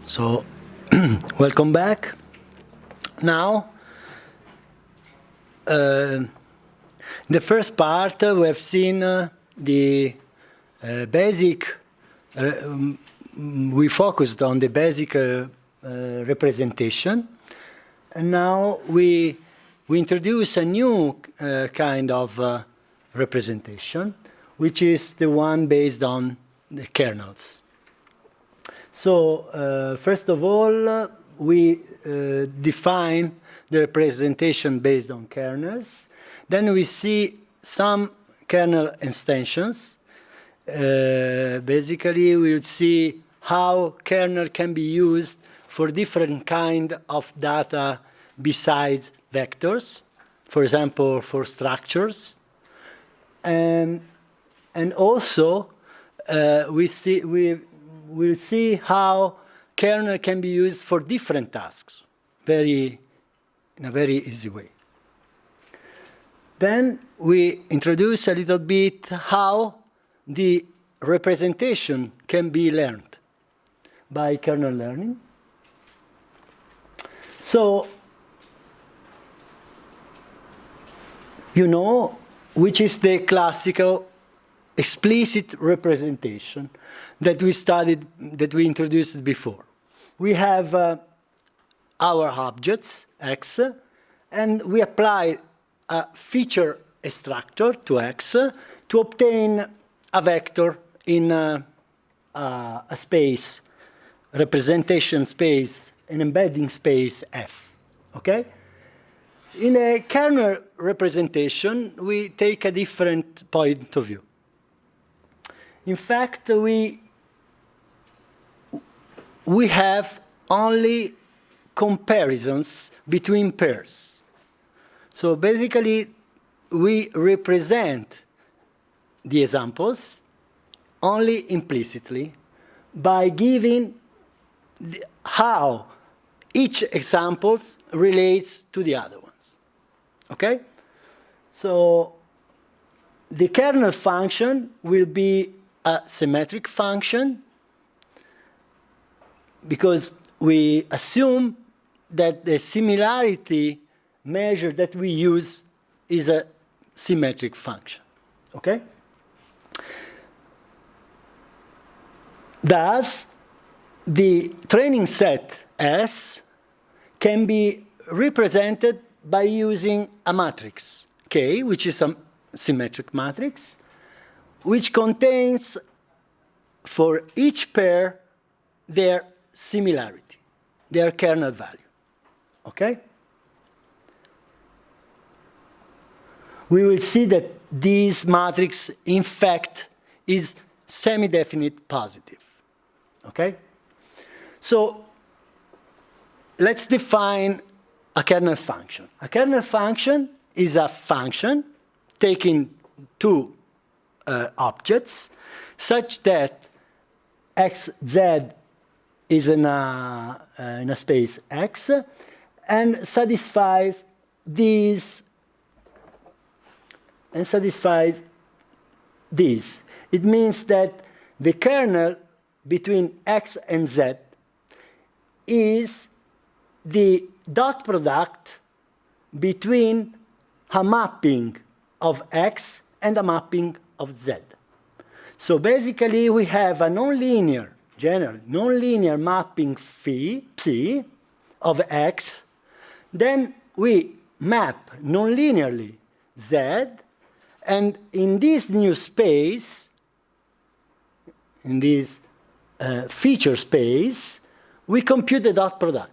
So, welcome back. Now, in the first part, we have seen the basic, we focused on the basic representation. And now we introduce a new kind of representation, which is the one based on the kernels. So, first of all, we define the representation based on kernels. Then we see some kernel extensions. Basically, we'll see how kernel can be used for different kind of data besides vectors, for example, for structures. And also, we'll see how kernel can be used for different tasks, in a very easy way. Then we introduce a little bit how the representation can be learned by kernel learning. So, you know which is the classical explicit representation that we studied, that we introduced before. We have our objects, x, and we apply a feature extractor to x to obtain a vector in a space, representation space, an embedding space f, okay? In a kernel representation, we take a different point of view. In fact, we have only comparisons between pairs. So basically, we represent the examples only implicitly by giving how each example relates to the other ones. Okay? So the kernel function will be a symmetric function because we assume that the similarity measure that we use is a symmetric function. Okay? Thus, the training set S can be represented by using a matrix K, which is a symmetric matrix, which contains for each pair their similarity, their kernel value. Okay? We will see that this matrix, in fact, is semi-definite positive. Okay? So let's define a kernel function. A kernel function is a function taking two objects such that xz is in a space x and satisfies this. It means that the kernel between x and z is the dot product between a mapping of x and a mapping of z. So basically, we have a nonlinear, general nonlinear mapping psi of x. Then we map nonlinearly z, and in this new space, in this feature space, we compute the dot product.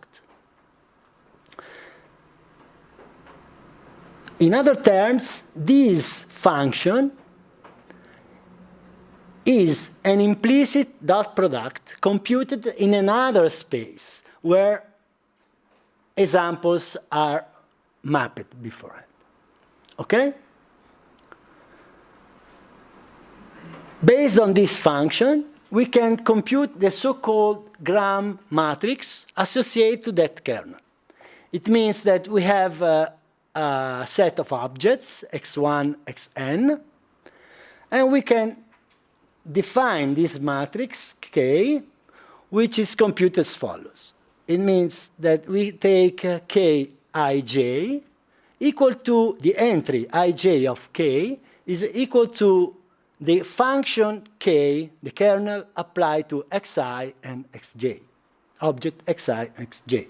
In other terms, this function is an implicit dot product computed in another space where examples are mapped beforehand. Okay? Based on this function, we can compute the so-called gram matrix associated to that kernel. It means that we have a set of objects, x1, xn, and we can define this matrix K which is computed as follows. It means that we take kij equal to the entry ij of k is equal to the function k, the kernel applied to xi and xj, object xi and xj.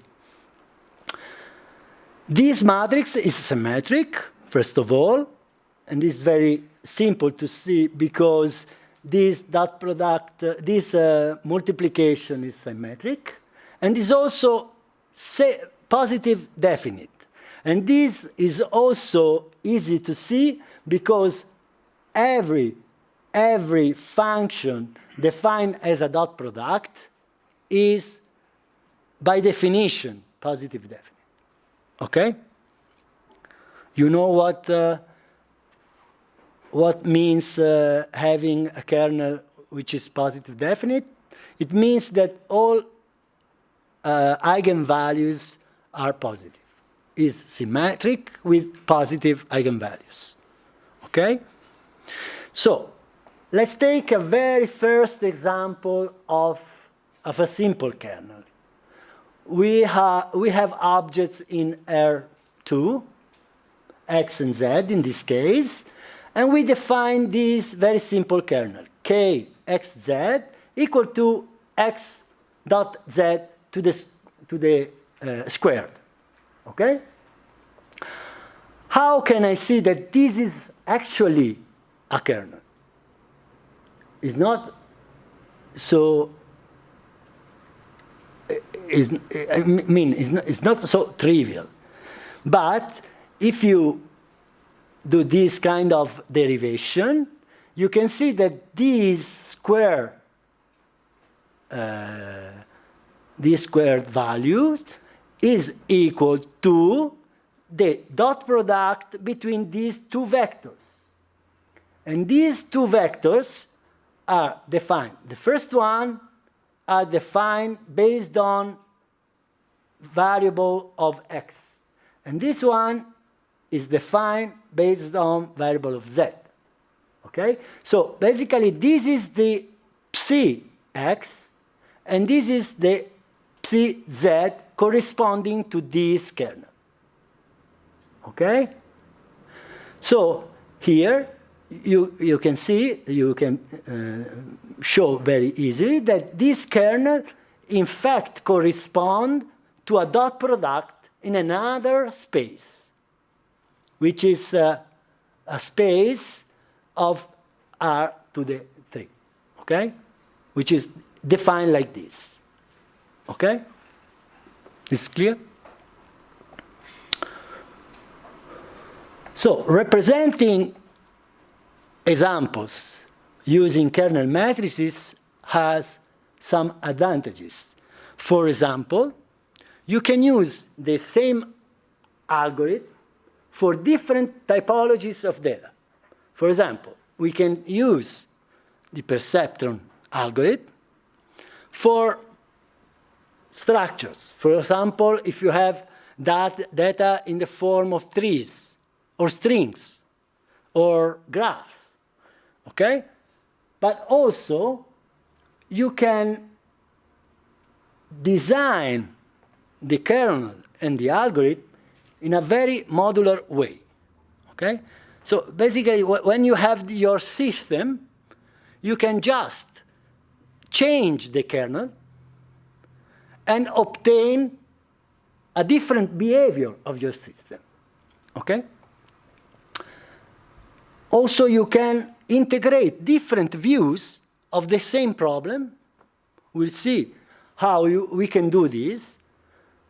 This matrix is symmetric, first of all, and it's very simple to see because this dot product, this multiplication is symmetric, and is also positive definite. And this is also easy to see because every function defined as a dot product is, by definition, positive definite. Okay? You know what means having a kernel which is positive definite? It means that all eigenvalues are positive. Is symmetric with positive eigenvalues. Okay? So, let's take a very first example of a simple kernel. We have objects in R2, x and z in this case, and we define this very simple kernel, k xz equal to x dot z to the squared. Okay? How can I see that this is actually a kernel? It's not so. It's not so trivial. But if you do this kind of derivation, you can see that this squared value is equal to the dot product between these two vectors. And these two vectors are defined. The first one are defined based on variable of x. And this one is defined based on variable of z. Okay? So basically this is the psi x, and this is the psi z corresponding to this kernel. Okay? So here you can see, you can show very easily that this kernel in fact corresponds to a dot product in another space, which is a space of R to the 3, okay? Which is defined like this, okay? Is clear? So, representing examples using kernel matrices has some advantages. For example, you can use the same algorithm for different typologies of data. For example, we can use the perceptron algorithm for structures. For example, if you have that data in the form of trees or strings or graphs, okay? But also, you can design the kernel and the algorithm in a very modular way, okay? So basically, when you have your system, you can just change the kernel and obtain a different behavior of your system, okay? Also, you can integrate different views of the same problem. We'll see how we can do this.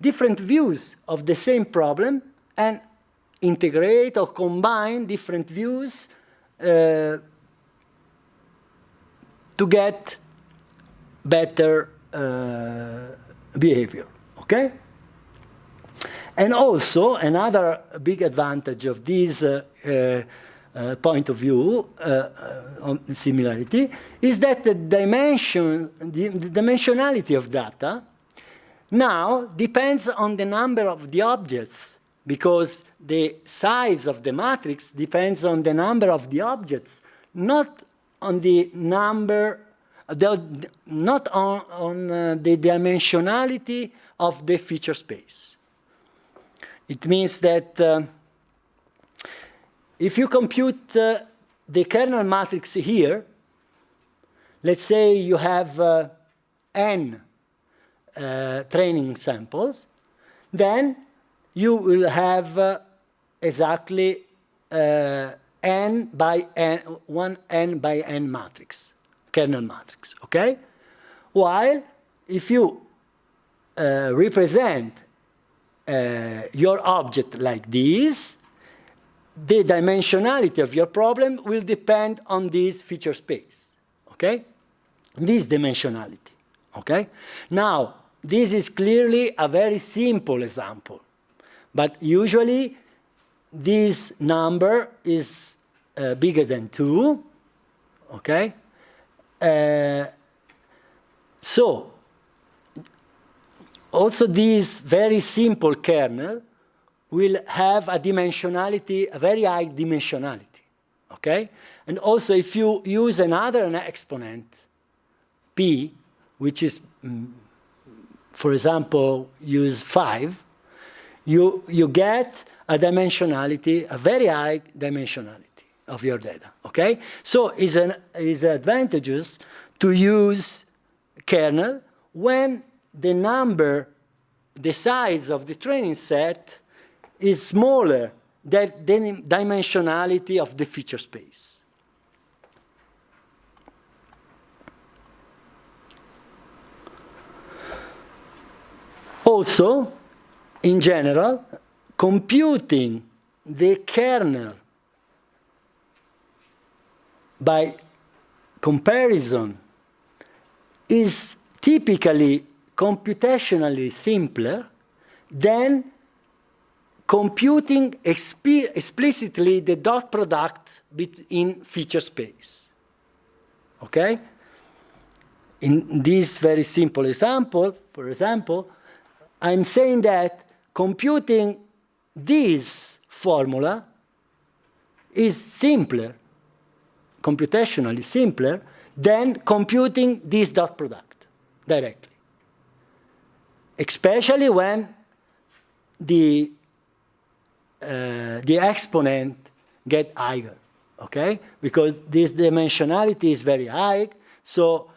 Different views of the same problem and integrate or combine different views to get better behavior, okay? And also, another big advantage of this point of view on similarity is that the dimensionality of data now depends on the number of the objects, because the size of the matrix depends on the number of the objects, not on the number, not on the dimensionality of the feature space. It means that if you compute the kernel matrix here, let's say you have n training samples, then you will have exactly n by n, one n by n matrix, kernel matrix, okay? While if you represent your object like this, the dimensionality of your problem will depend on this feature space, okay? This dimensionality, okay? Now, this is clearly a very simple example, but usually this number is bigger than 2, okay? So, also this very simple kernel will have a dimensionality, a very high dimensionality, okay? And also if you use another exponent, p, which is, for example, use 5, you get a dimensionality, a very high dimensionality of your data, okay? So it's advantageous to use kernel when the number, the size of the training set is smaller than the dimensionality of the feature space. Also, in general, computing the kernel by comparison is typically computationally simpler than computing explicitly the dot product in feature space. Okay? In this very simple example, for example, I'm saying that computing this formula is simpler, computationally simpler, than computing this dot product directly. Especially when the exponent get higher, okay? Because this dimensionality is very high, so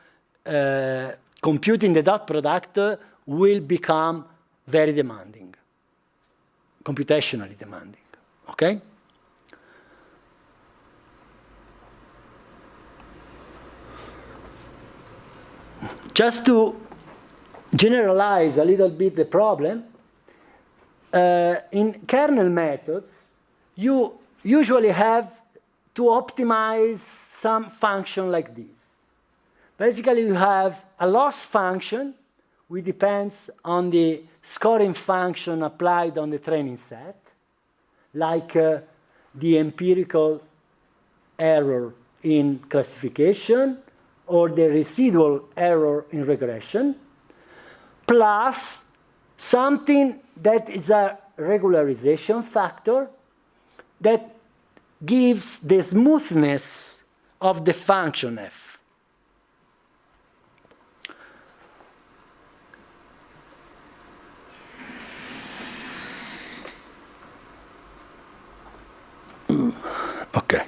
computing the dot product will become very demanding, computationally demanding, okay? Just to generalize a little bit the problem, in kernel methods, you usually have to optimize some function like this. Basically, you have a loss function, which depends on the scoring function applied on the training set, like the empirical error in classification or the residual error in regression, plus something that is a regularization factor that gives the smoothness of the function f. Okay.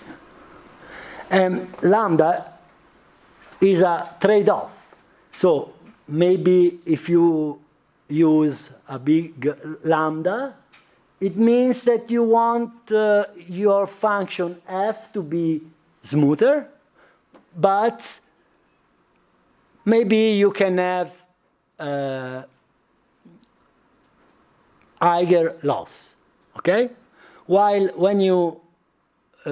And lambda is a trade-off. So maybe if you use a big lambda, it means that you want your function f to be smoother, but maybe you can have higher loss, okay? While when you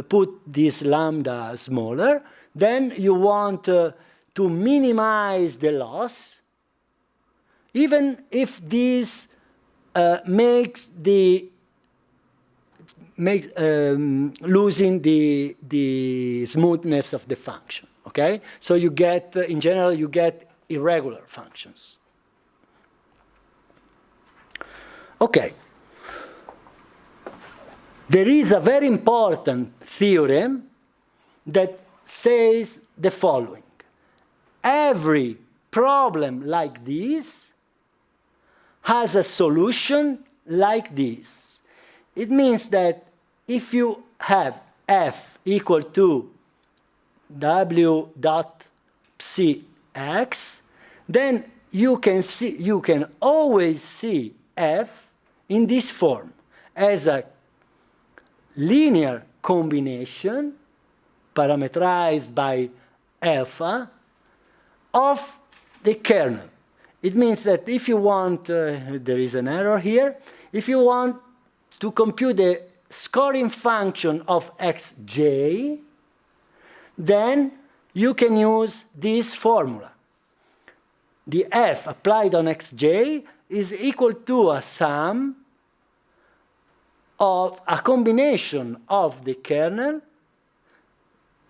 put this lambda smaller, then you want to minimize the loss, even if this makes losing the smoothness of the function, okay? So you get, in general, you get irregular functions. Okay. There is a very important theorem that says the following. every problem like this has a solution like this. It means that if you have f equal to w dot psi(x), then you can always see f in this form as a linear combination parameterized by alpha of the kernel. It means that if you want, there is an error here, if you want to compute the scoring function of xj, then you can use this formula. The f applied on xj is equal to a sum of a combination of the kernel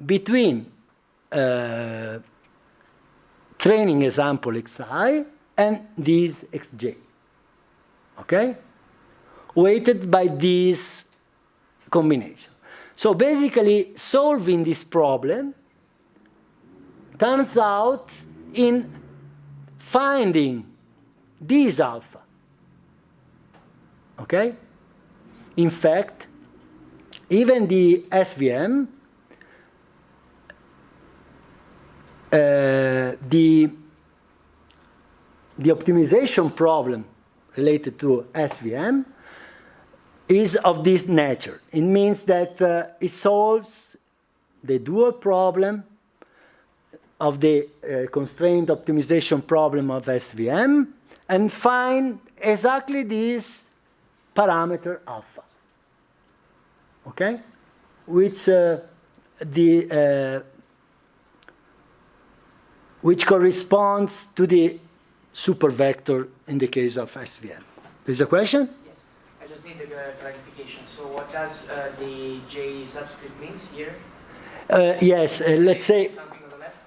between training example xi and this xj, okay? Weighted by this combination. So basically, solving this problem turns out in finding this alpha, okay? In fact, even the SVM, the optimization problem related to SVM is of this nature. It means that it solves the dual problem of the constraint optimization problem of SVM and find exactly this parameter alpha, okay? Which which corresponds to the supervector in the case of SVM. There's a question? Yes, I just need a clarification. So what does the J subscript means here? Yes, let's say Something on the left?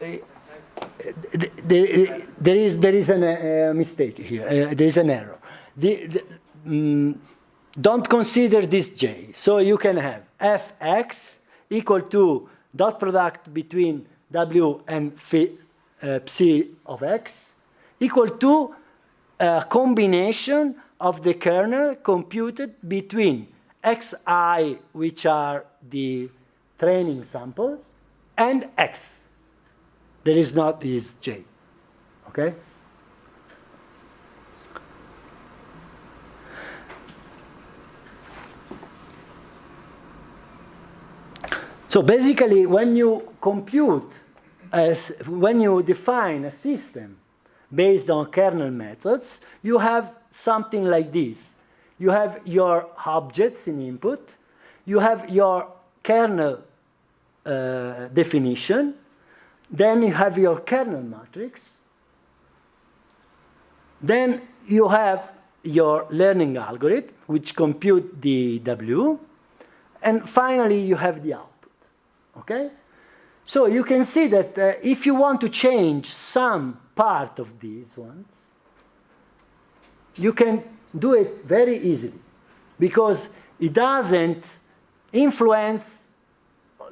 there is a mistake here. There is an error. Don't consider this J. So you can have fx equal to dot product between w and psi of x equal to a combination of the kernel computed between xi, which are the training samples, and x. There is not this j, okay? So basically, when you compute, when you define a system based on kernel methods, you have something like this. You have your objects in input, you have your kernel definition, then you have your kernel matrix, then you have your learning algorithm, which compute the W, and finally you have the output, okay? So you can see that if you want to change some part of these ones, you can do it very easily because it doesn't influence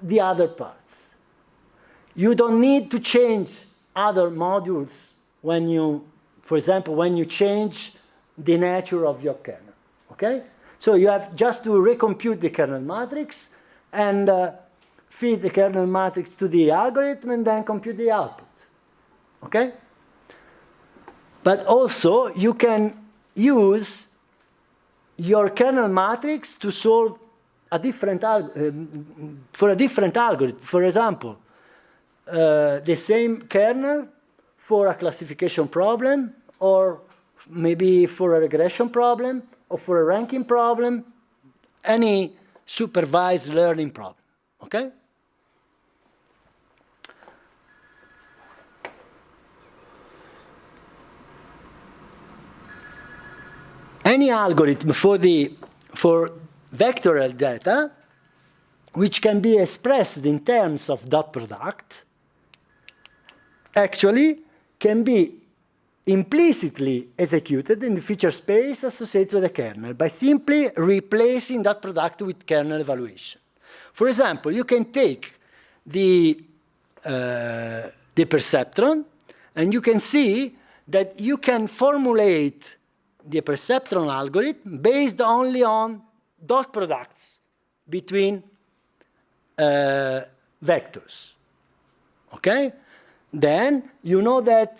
the other parts. You don't need to change other modules when you, for example, when you change the nature of your kernel, okay? So you have just to recompute the kernel matrix and feed the kernel matrix to the algorithm and then compute the output, okay? But also, you can use your kernel matrix to solve a different for a different algorithm. For example, the same kernel for a classification problem, or maybe for a regression problem, or for a ranking problem, any supervised learning problem, okay? Any algorithm for vectorial data, which can be expressed in terms of dot product, actually can be implicitly executed in the feature space associated with the kernel by simply replacing dot product with kernel evaluation. For example, you can take the perceptron And you can see that you can formulate the perceptron algorithm based only on dot products between vectors. Okay? Then you know that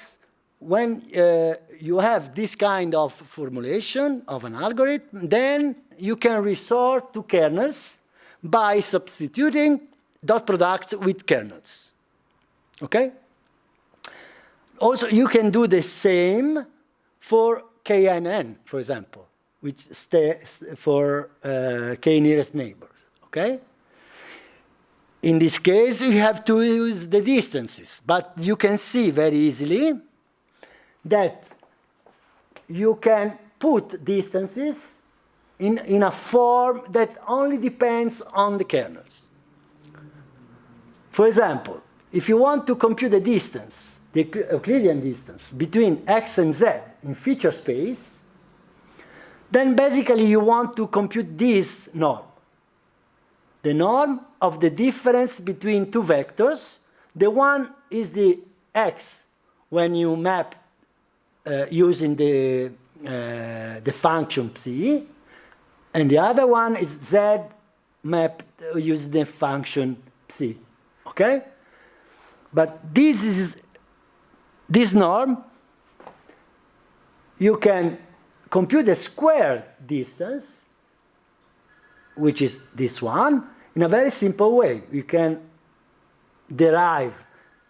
when you have this kind of formulation of an algorithm, then you can resort to kernels by substituting dot products with kernels. Okay? Also, you can do the same for KNN, for example, which stands for K nearest neighbors. Okay? In this case, you have to use the distances, but you can see very easily that you can put distances in a form that only depends on the kernels. For example, if you want to compute the distance, the Euclidean distance between x and z in feature space, then basically you want to compute this norm. The norm of the difference between two vectors. The one is the x when you map using the function psi, and the other one is z mapped using the function psi. Okay? But this norm, you can compute a squared distance, which is this one, in a very simple way. You can derive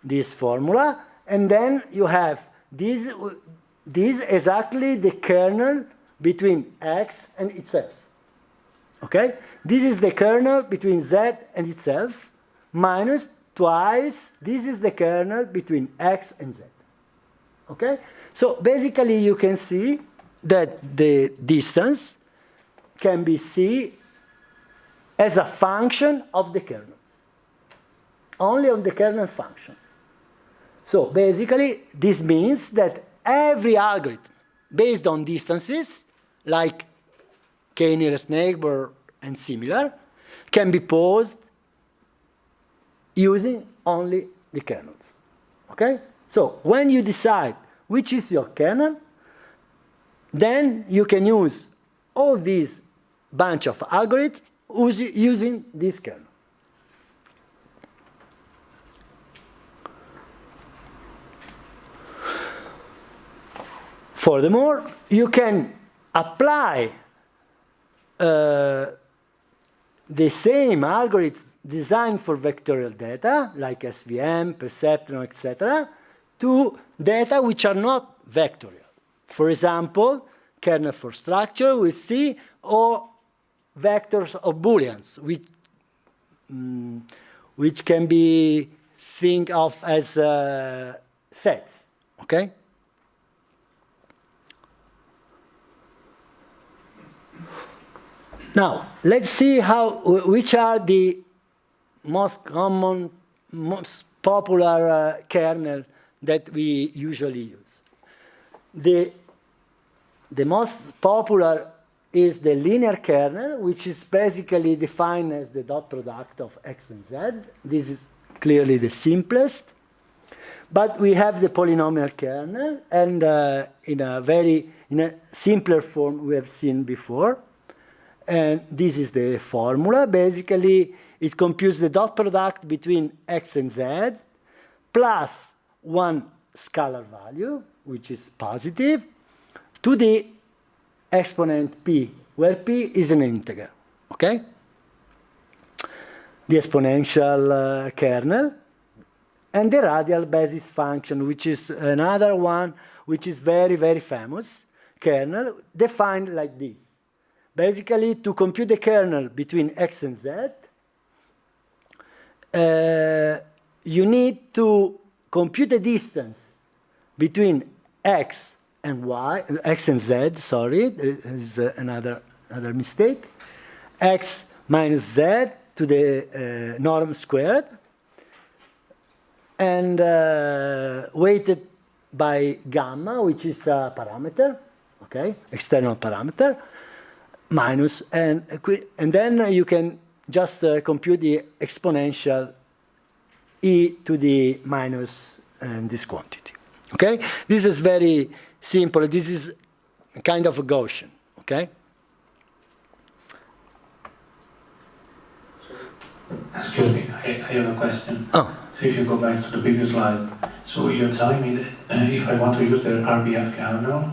this formula, and then you have this exactly the kernel between x and itself. Okay? This is the kernel between z and itself, minus twice, this is the kernel between x and z. Okay? So basically you can see that the distance can be seen as a function of the kernels. Only on the kernel functions. So basically this means that every algorithm based on distances, like k nearest neighbor and similar, can be posed using only the kernels. Okay? So when you decide which is your kernel, then you can use all these bunch of algorithms using this kernel. Furthermore, you can apply the same algorithm designed for vectorial data, like SVM, perceptron, etc., to data which are not vectorial. For example, kernel for structure, we see, or vectors of Booleans, which can be think of as sets. Okay? Now, let's see which are the most common, most popular kernel that we usually use. The most popular is the linear kernel, which is basically defined as the dot product of x and z. This is clearly the simplest. But we have the polynomial kernel, and in a simpler form we have seen before. And this is the formula. Basically, it computes the dot product between x and z plus one scalar value, which is positive, to the exponent p, where p is an integer. Okay? The exponential kernel, and the radial basis function, which is another one which is very, very famous kernel, defined like this. Basically, to compute the kernel between x and z, you need to compute the distance between x and y, x and z, sorry, there is another mistake, x minus z to the norm squared, and weighted by gamma, which is a parameter, okay, external parameter, minus, and then you can just compute the exponential e to the minus this quantity. Okay? This is very simple. This is kind of a Gaussian. Okay? Excuse me, I have a question. Oh. So if you go back to the previous slide, so you're telling me that if I want to use the RBF kernel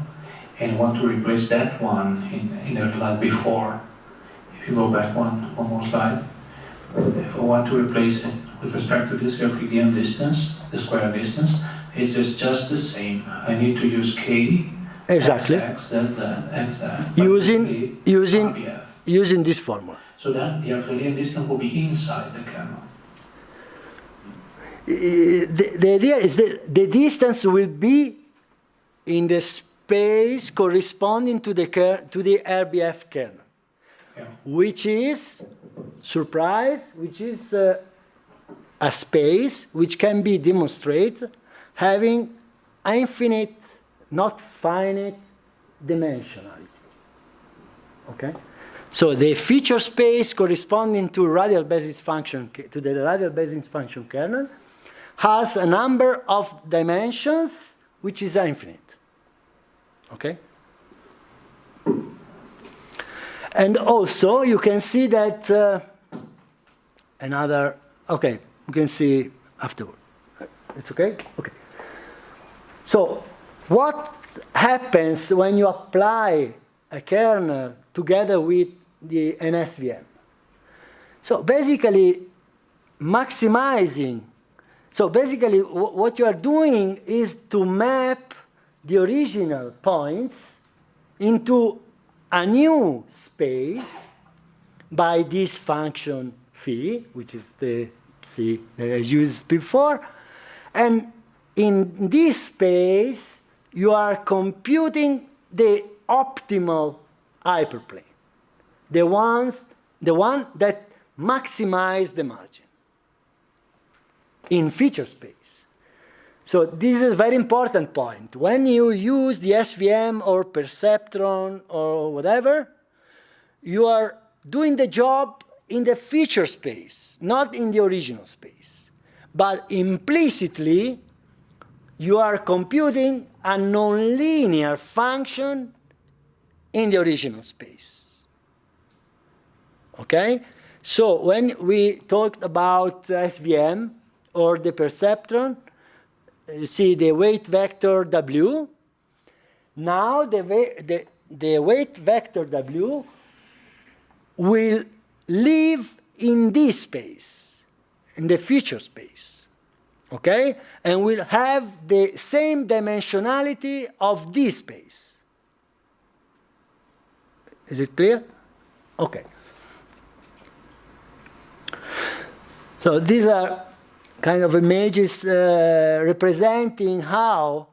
and want to replace that one in the slide before, if you go back one more slide, if I want to replace it with respect to this Euclidean distance, the square distance, it is just the same. I need to use K, Exactly. X, that, X, that. Using this formula. So then the Euclidean distance will be inside the kernel. The idea is that the distance will be in the space corresponding to the RBF kernel, Yeah. which is, surprise, which is a space which can be demonstrated having infinite, not finite, dimensionality. Okay? So the feature space corresponding to radial basis function, to the radial basis function kernel, has a number of dimensions which is infinite. Okay? And also you can see that okay, you can see afterward. It's okay? Okay. So what happens when you apply a kernel together with an SVM? So basically maximizing, so basically what you are doing is to map the original points into a new space by this function phi, which is the C that I used before. And in this space, you are computing the optimal hyperplane, the one that maximizes the margin in feature space. So this is a very important point. When you use the SVM or perceptron or whatever, you are doing the job in the feature space, not in the original space. But implicitly, you are computing a nonlinear function in the original space. Okay? So when we talked about SVM or the perceptron, you see the weight vector W. Now the weight vector W will live in this space, in the feature space. Okay? And will have the same dimensionality of this space. Is it clear? Okay. So these are kind of images representing how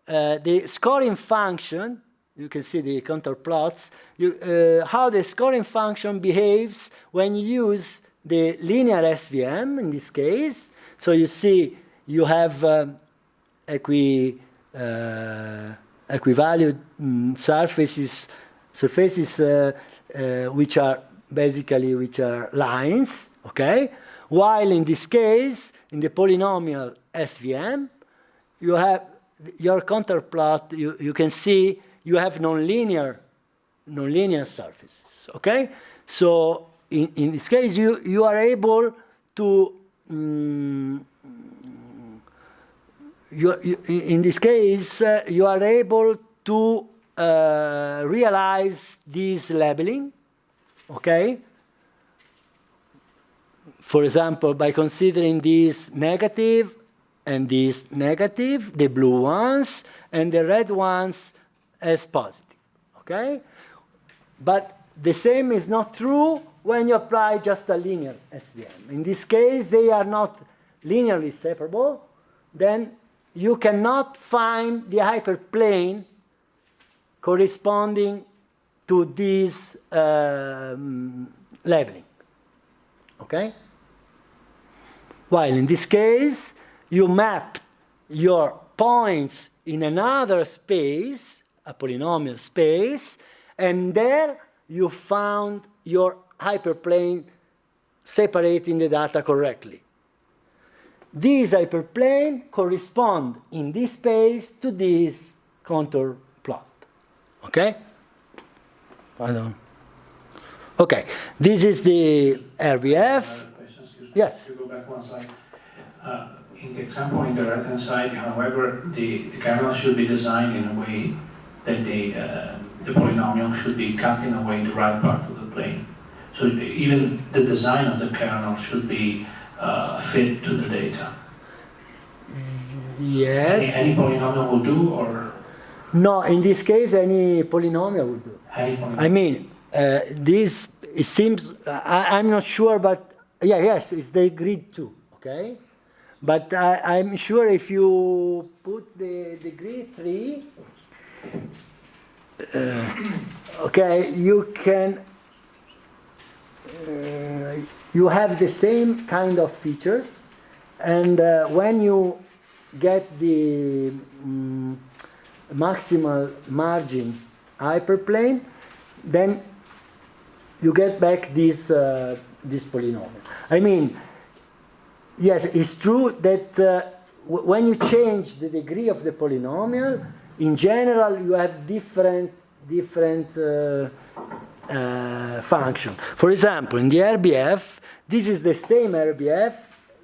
the scoring function, you can see the contour plots, how the scoring function behaves when you use the linear SVM in this case. So you see you have equivalued surfaces which are basically lines, okay? While in this case, in the polynomial SVM, you have your contour plot, you can see you have nonlinear surfaces, okay? So in this case, you are able to, in this case, you are able to realize this labeling, okay? For example, by considering this negative and this negative, the blue ones, and the red ones as positive, okay? But the same is not true when you apply just a linear SVM. In this case, they are not linearly separable. Then you cannot find the hyperplane corresponding to this labeling, okay? While in this case, you map your points in another space, a polynomial space, and there you found your hyperplane separating the data correctly. this hyperplane corresponds in this space to this contour plot. Okay? Pardon. Okay, this is the RBF. Yes. If you go back one slide. In the example in the right-hand side, however, the kernel should be designed in a way that the polynomial should be cut in a way in the right part of the plane. So even the design of the kernel should be fit to the data. Yes. Any polynomial will do, or? No, in this case, any polynomial will do. Any polynomial. I mean, this, it seems, I'm not sure, but yeah, yes, it's the grid 2, okay? But I'm sure if you put the grid 3, okay, you can, you have the same kind of features, and when you get the maximal margin hyperplane, then you get back this this polynomial. I mean, yes, it's true that when you change the degree of the polynomial, in general you have different function. For example, in the RBF, this is the same RBF,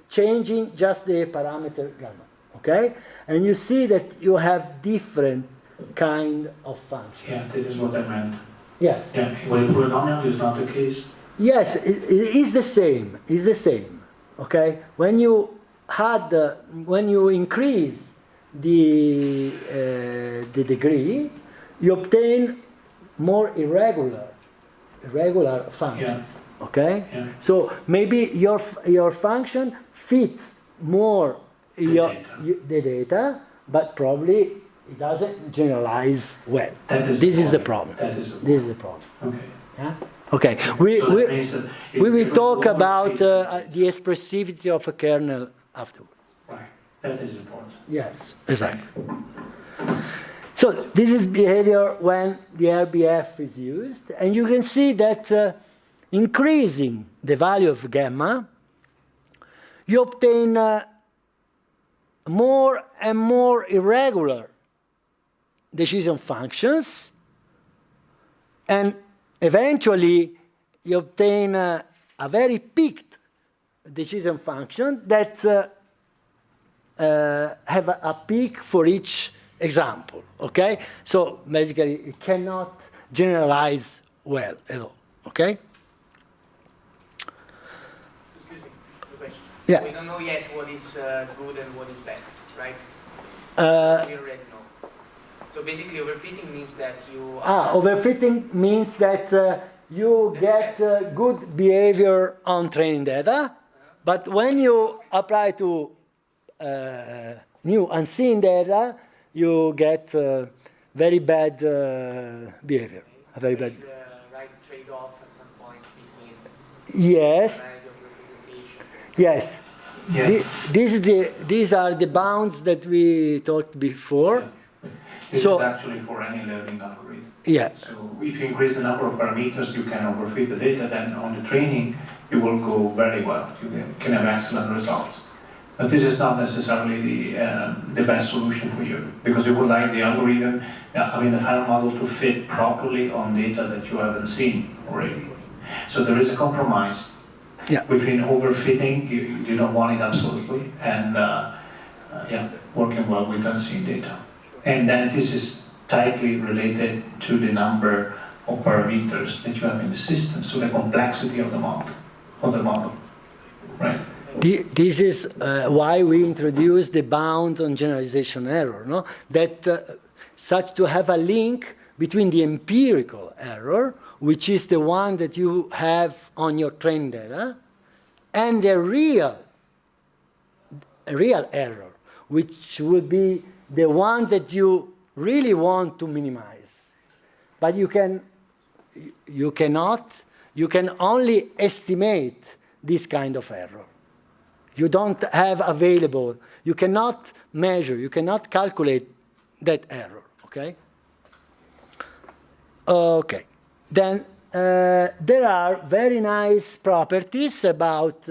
changing just the parameter gamma. Okay, and you see that you have different kind of functions. Yeah, this is what I meant. Yeah. Yeah, when polynomial is not the case. Yes, it is the same. It's the same. Okay. When you when you increase the degree, you obtain more irregular functions. Yeah. Okay. Yeah. So maybe your function fits more the data, but probably it doesn't generalize well. This is the problem. This is the problem. Okay. Yeah? Okay. We will talk about the expressivity of a kernel afterwards. Right. That is important. Yes, exactly. So this is behavior when the RBF is used, and you can see that increasing the value of gamma, you obtain more and more irregular decision functions, and eventually you obtain a very peaked decision function that have a peak for each example. Okay, so basically it cannot generalize well at all. Okay. Yeah. We don't know yet what is good and what is bad, right? We already know. So basically, overfitting means that you. Overfitting means that you get good behavior on training data, but when you apply to new unseen data, you get very bad behavior. A very bad. There is a right trade-off at some point between. Yes. Yes. Yes. These are the bounds that we talked before. Yeah. This is actually for any learning algorithm. Yeah. So if you increase the number of parameters, you can overfit the data, then on the training, you will go very well. You can have excellent results. But this is not necessarily the best solution for you, because you would like the algorithm, the final model to fit properly on data that you haven't seen already. So there is a compromise. Yeah. Between overfitting, you don't want it absolutely, and working well with unseen data. And then this is tightly related to the number of parameters that you have in the system, so the complexity of the model, right? This is why we introduced the bound on generalization error, no? That such to have a link between the empirical error, which is the one that you have on your training data, and the real error, which would be the one that you really want to minimize. But you can only estimate this kind of error. You don't have available, you cannot measure, you cannot calculate that error, okay? Okay, then there are very nice properties about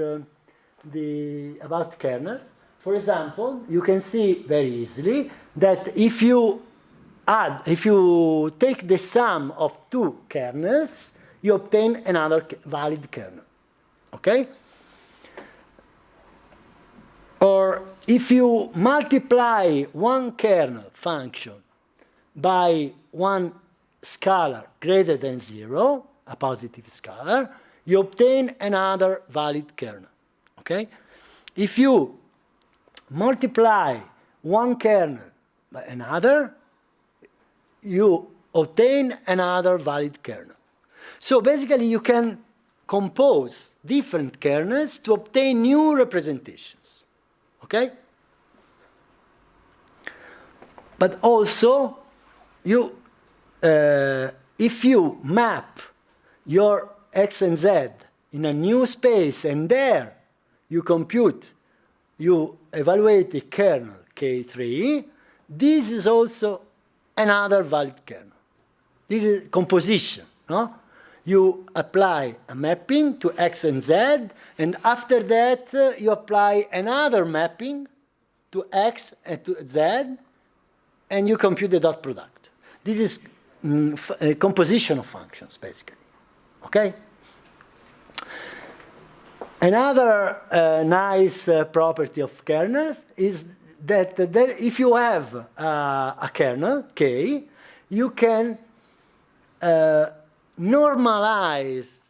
kernels. for example, you can see very easily that if you take the sum of two kernels, you obtain another valid kernel. Okay? Or if you multiply one kernel function by one scalar greater than 0, a positive scalar, you obtain another valid kernel. Okay? If you multiply one kernel by another, you obtain another valid kernel. So basically, you can compose different kernels to obtain new representations. Okay? But also, if you map your x and z in a new space, and there you evaluate the kernel K3, this is also another valid kernel. This is composition, no? You apply a mapping to x and z, and after that you apply another mapping to x and to z, and you compute the dot product. This is a composition of functions, basically. Okay? Another nice property of kernels is that if you have a kernel, K, you can normalize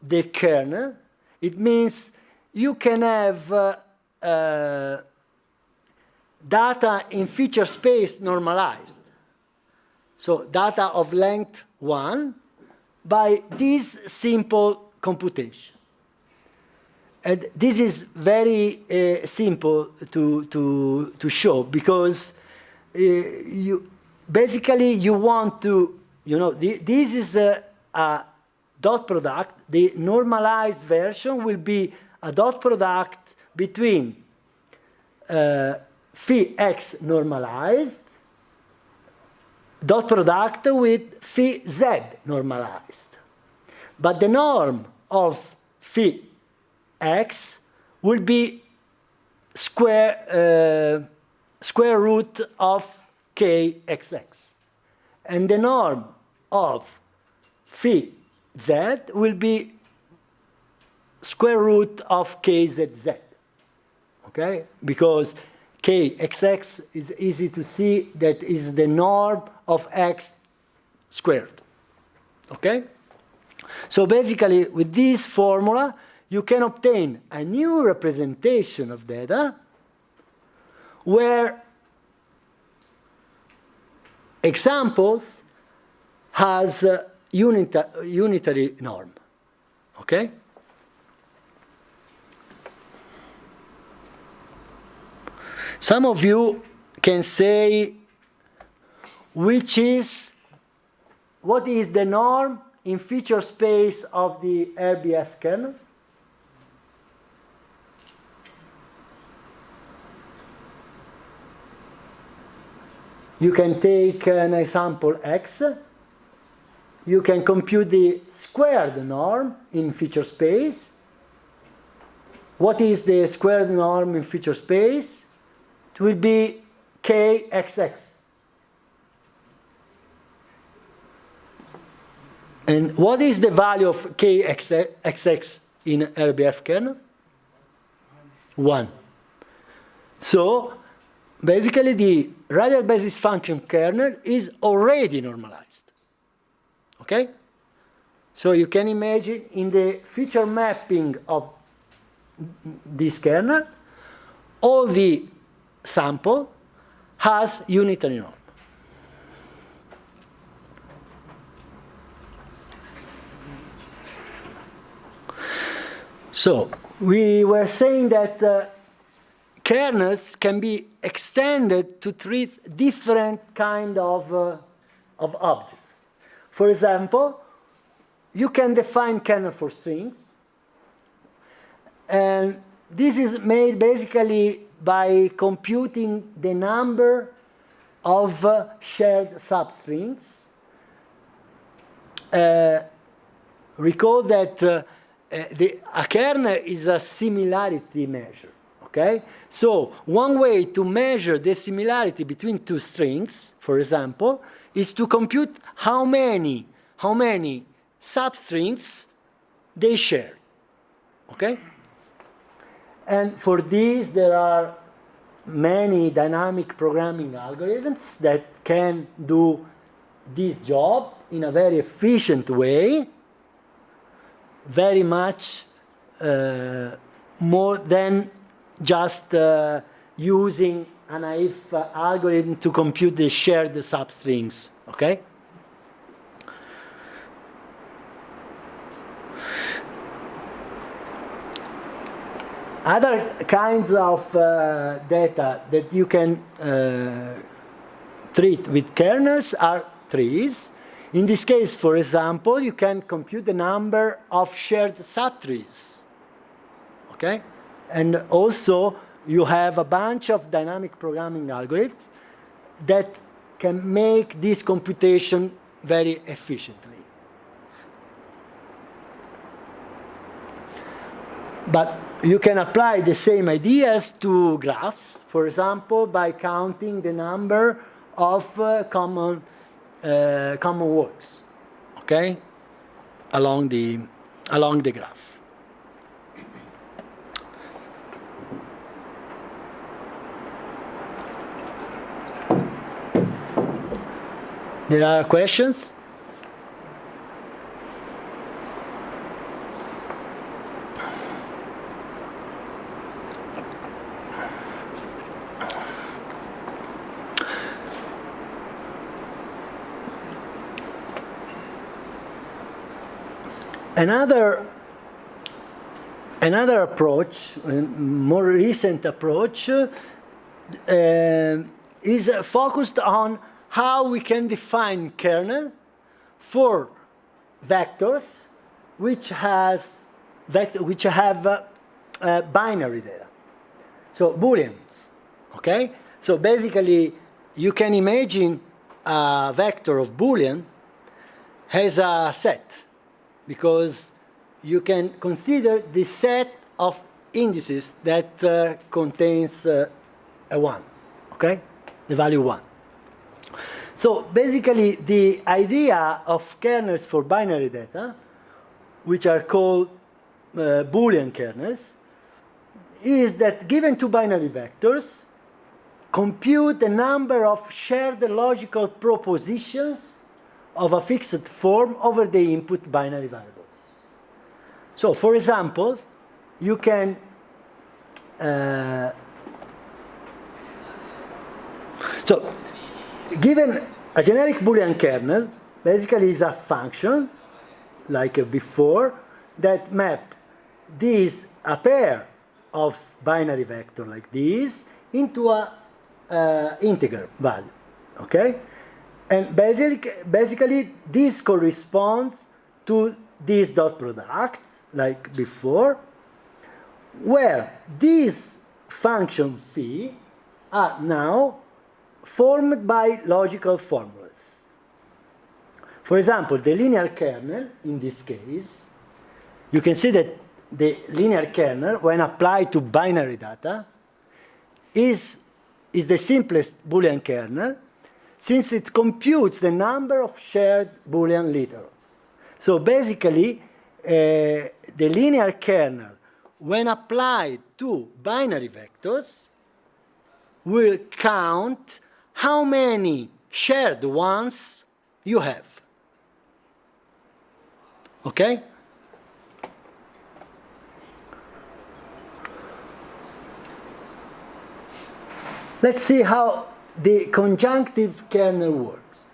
the kernel. It means you can have data in feature space normalized. So data of length 1 by this simple computation. And this is very simple to show, because basically you want to, this is a dot product. The normalized version will be a dot product between phi x normalized dot product with phi z normalized. But the norm of phi x will be square root of kxx. And the norm of phi z will be square root of kzz. Okay? Because kxx is easy to see, that is the norm of x squared. Okay? So basically, with this formula, you can obtain a new representation of data where examples has a unitary norm. Okay? Some of you can say what is the norm in feature space of the RBF kernel? You can take an example X. You can compute the squared norm in feature space. What is the squared norm in feature space? It will be kxx. And what is the value of kxx in RBF kernel? 1. So basically, the radial basis function kernel is already normalized. Okay? So you can imagine in the feature mapping of this kernel, all the sample has unitary norm. So we were saying that kernels can be extended to treat different kind of objects. For example, you can define kernel for strings, and this is made basically by computing the number of shared substrings. Recall that a kernel is a similarity measure. Okay? So one way to measure the similarity between two strings, for example, is to compute how many substrings they share. Okay? And for this, there are many dynamic programming algorithms that can do this job in a very efficient way, very much more than just using an if algorithm to compute the shared substrings. Okay? Other kinds of data that you can treat with kernels are trees. In this case, for example, you can compute the number of shared subtrees. Okay? And also, you have a bunch of dynamic programming algorithms that can make this computation very efficiently. But you can apply the same ideas to graphs, for example, by counting the number of common works, okay, along the graph. There are questions? Another approach, a more recent approach, is focused on how we can define kernel for vectors which have binary data, so Booleans. Okay, so basically you can imagine a vector of Boolean has a set, because you can consider the set of indices that contains a 1, okay? The value 1. So basically, the idea of kernels for binary data, which are called Boolean kernels, is that given two binary vectors, compute the number of shared logical propositions of a fixed form over the input binary variables. So, for example, you can so given a generic Boolean kernel, basically is a function like before that map a pair of binary vector like this into a integer value. Okay. And basically, this corresponds to this dot product, like before, where these function phi are now formed by logical formulas. For example, the linear kernel, in this case, you can see that the linear kernel, when applied to binary data, is the simplest Boolean kernel, since it computes the number of shared Boolean literals. So basically, the linear kernel, when applied to binary vectors, will count how many shared ones you have. Okay? Let's see how the conjunctive kernel works.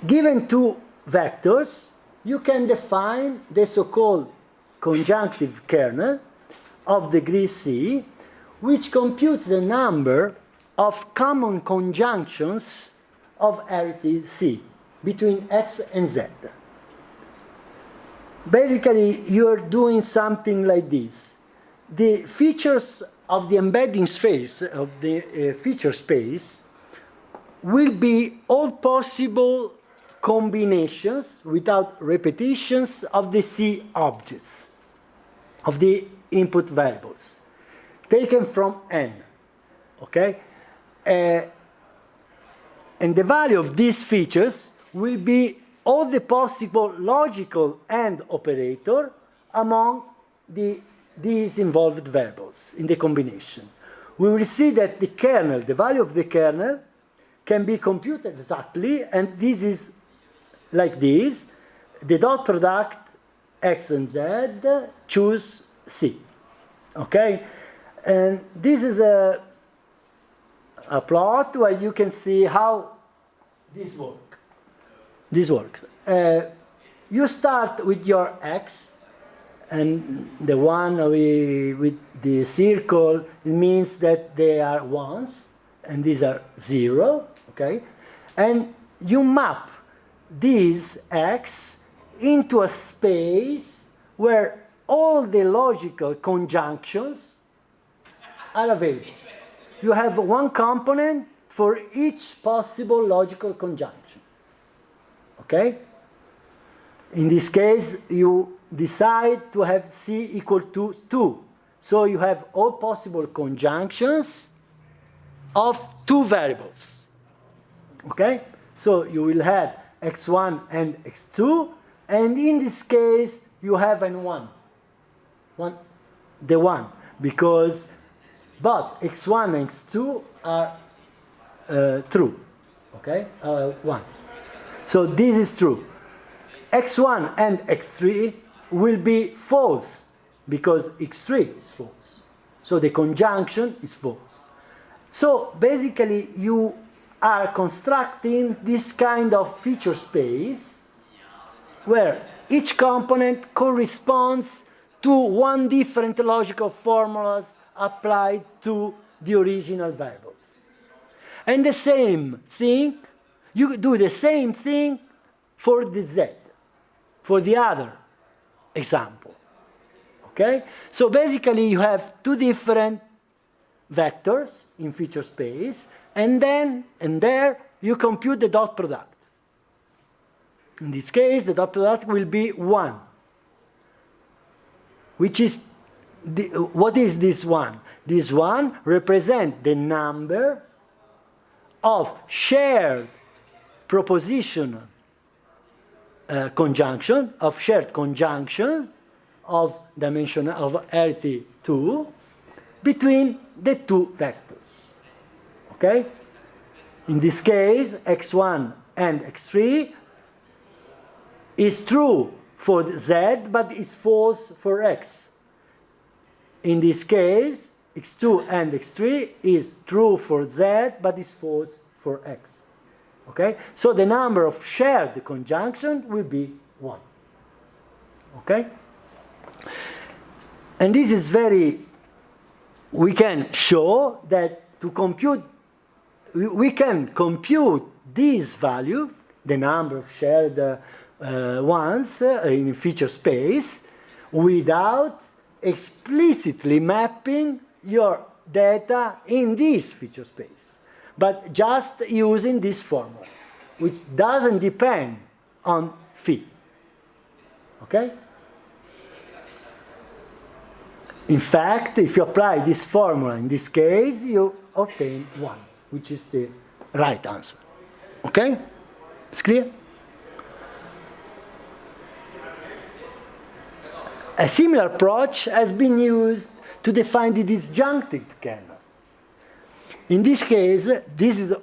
Given two vectors, you can define the so-called conjunctive kernel of degree C, which computes the number of common conjunctions of arity C between X and Z. Basically, you're doing something like this. The features of the embedding space, of the feature space, will be all possible combinations without repetitions of the C objects, of the input variables. taken from n, okay? And the value of these features will be all the possible logical AND operator among these involved variables in the combination. We will see that the kernel, the value of the kernel, can be computed exactly, and this is like this. The dot product x and z choose C. Okay? And this is a plot where you can see how this works. This works. You start with your x, and the one with the circle, it means that they are ones, and these are 0, okay? And you map this x into a space where all the logical conjunctions are available. You have one component for each possible logical conjunction. Okay? In this case, you decide to have C equal to 2. So you have all possible conjunctions of two variables. Okay? So you will have x1 and x2, and in this case, you have n1. The one, because but x1 and x2 are true. Okay? 1. So this is true. x1 and x3 will be false because x3 is false. So the conjunction is false. So basically you are constructing this kind of feature space where each component corresponds to one different logical formulas applied to the original variables. And the same thing, you do the same thing for the z, for the other example. Okay? So basically you have two different vectors in feature space, and then and there you compute the dot product. In this case, the dot product will be 1, which is what is this 1? This 1 represents the number of shared propositional conjunction, of shared conjunction of dimension of arity 2 between the two vectors. Okay? In this case, x1 and x3 is true for z, but is false for x. In this case, x2 and x3 is true for z, but is false for x. Okay? So the number of shared conjunctions will be 1. Okay? And this is we can show that to compute, we can compute this value, the number of shared ones in feature space, without explicitly mapping your data in this feature space, but just using this formula, which doesn't depend on phi. Okay? In fact, if you apply this formula in this case, you obtain 1, which is the right answer. Okay? It's clear? A similar approach has been used to define the disjunctive kernel. In this case, this is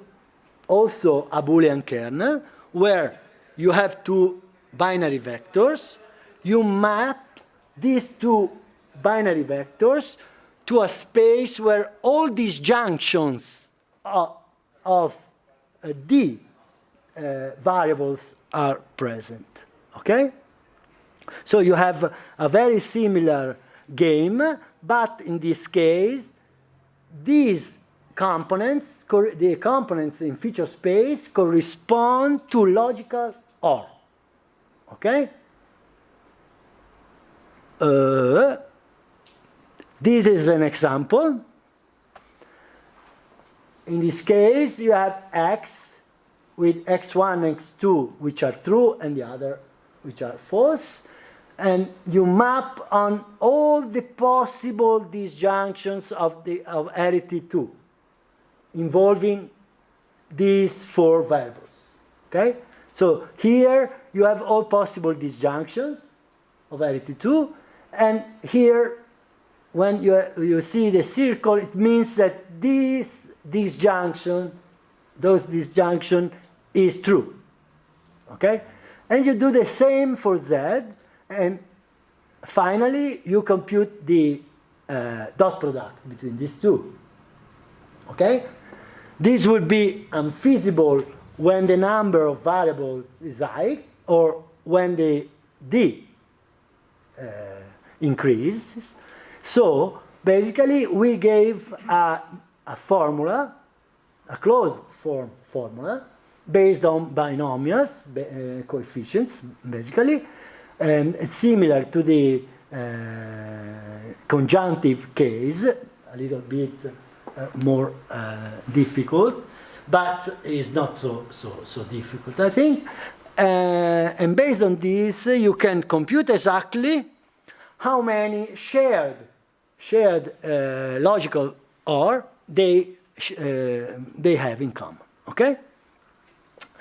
also a Boolean kernel where you have two binary vectors. You map these two binary vectors to a space where all these junctions of D variables are present. Okay? So you have a very similar game, but in this case, these components, the components in feature space, correspond to logical OR. Okay? This is an example. In this case, you have x with x1 and x2, which are true, and the other which are false. and you map on all the possible disjunctions of arity 2 involving these 4 variables. Okay? So here you have all possible disjunctions of arity 2, and here when you see the circle, it means that those disjunction is true. Okay? And you do the same for Z, and finally you compute the dot product between these two. Okay? This would be unfeasible when the number of variables is high, or when the D increases. So basically we gave a formula, a closed form formula, based on binomials, coefficients, basically, and it's similar to the conjunctive case, a little bit more difficult, but is not so difficult, I think. And based on this, you can compute exactly how many shared logical OR they have in common. Okay?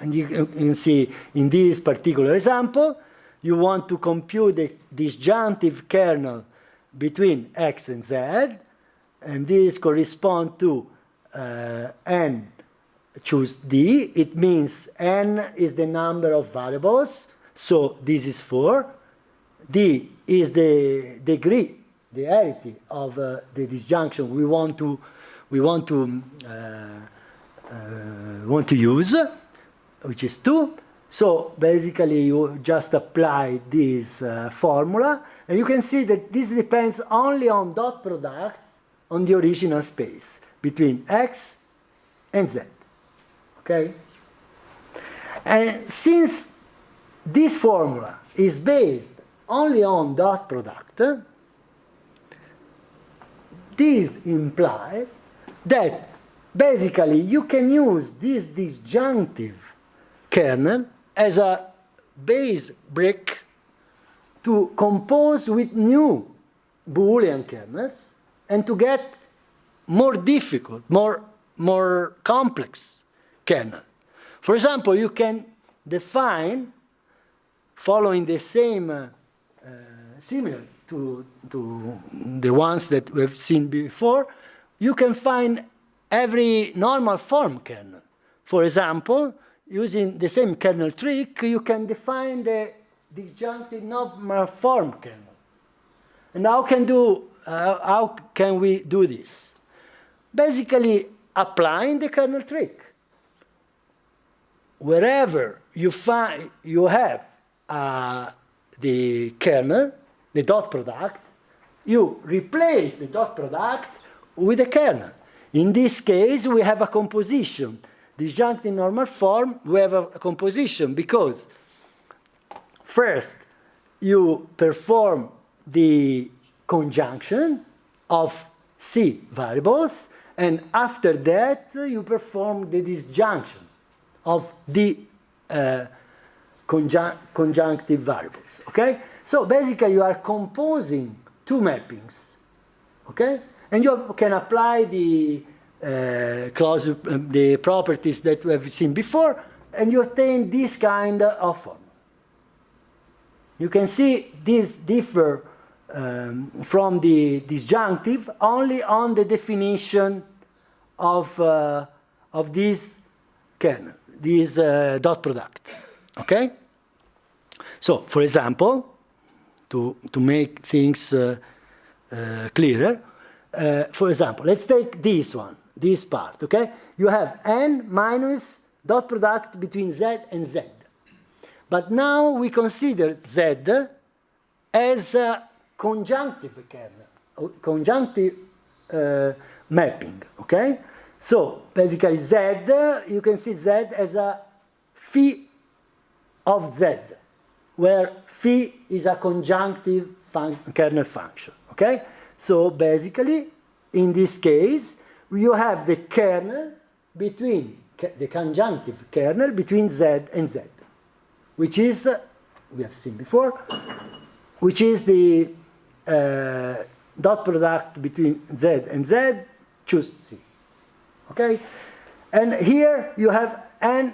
And you can see in this particular example, you want to compute the disjunctive kernel between X and Z, and this corresponds to n choose D. It means n is the number of variables, so this is 4. D is the degree, the arity of the disjunction we want to use, which is 2. So basically you just apply this formula, and you can see that this depends only on dot product on the original space between X and Z. Okay? And since this formula is based only on dot product, this implies that basically you can use this disjunctive kernel as a base brick to compose with new Boolean kernels and to get more difficult, more complex kernel. For example, you can define, following the same, similar to the ones that we've seen before, you can find every normal form kernel. For example, using the same kernel trick, you can define the disjunctive normal form kernel. And how can we do this? Basically, applying the kernel trick. Wherever you have the kernel, the dot product, you replace the dot product with a kernel. In this case, we have a composition. Disjunctive normal form, we have a composition because first you perform the conjunction of C variables, and after that you perform the disjunction of the conjunctive variables. Okay? So basically you are composing two mappings. Okay? And you can apply the the properties that we have seen before, and you obtain this kind of form. You can see these differ from the disjunctive only on the definition of this kernel, this dot product. Okay? So, for example, to make things clearer, for example, let's take this one, this part, okay? You have n minus dot product between Z and Z. But now we consider Z as a conjunctive kernel, conjunctive mapping, okay? So basically Z, you can see Z as a phi of Z, where phi is a conjunctive kernel function, okay? So basically, in this case, you have the kernel between, the conjunctive kernel between Z and Z, which is, we have seen before, which is the dot product between Z and Z, choose C. Okay? And here you have N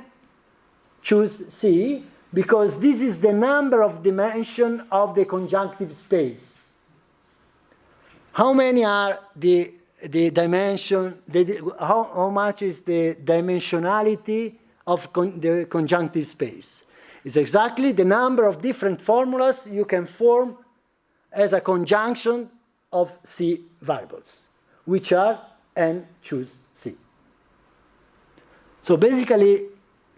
choose C, because this is the number of dimension of the conjunctive space. How many are the dimension, how much is the dimensionality of the conjunctive space? It's exactly the number of different formulas you can form as a conjunction of C variables, which are N choose C. So basically,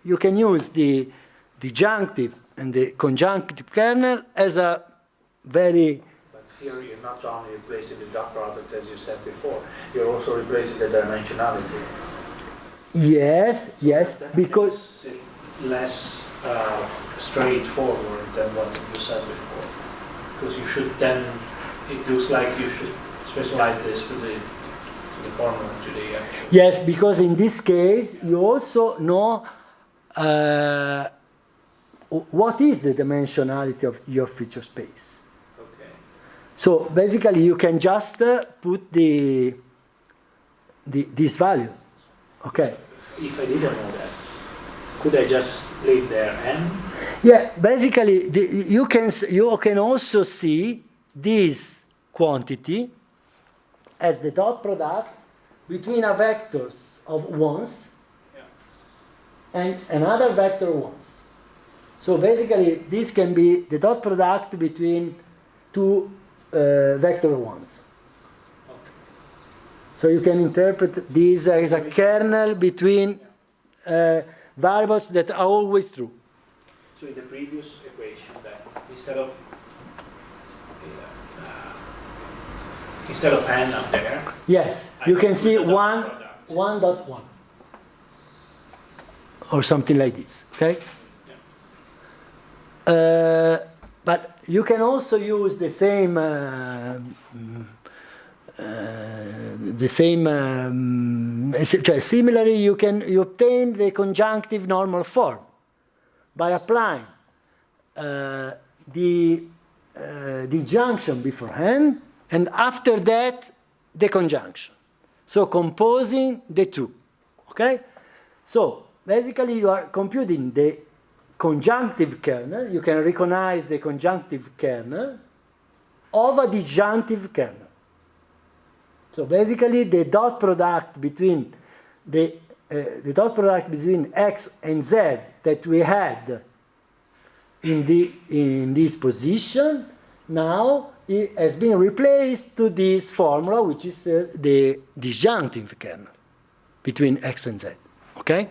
you can use the disjunctive and the conjunctive kernel as a very... But here you're not only replacing the dot product as you said before, you're also replacing the dimensionality. Yes, yes, because... less straightforward than what you said before. Because you should then, it looks like you should specialize this to the formula, to the actual. Yes, because in this case, you also know what is the dimensionality of your feature space. Okay. So basically, you can just put this value. Okay. If I didn't know that, could I just leave there N? Yeah, basically, you can also see this quantity as the dot product between a vectors of ones and another vector ones. So basically, this can be the dot product between two vector ones. Okay. So you can interpret this as a kernel between variables that are always true. So in the previous equation, then instead of N up there, Yes, you can see 1.1 or something like this. Okay. But you can also use the same similarly, you obtain the conjunctive normal form by applying the disjunction beforehand, and after that the conjunction. So composing the two. Okay? So basically you are computing the conjunctive kernel. You can recognize the conjunctive kernel of a disjunctive kernel. So basically, the dot product between x and z that we had in this position now it has been replaced to this formula, which is the disjunctive kernel between x and z. Okay.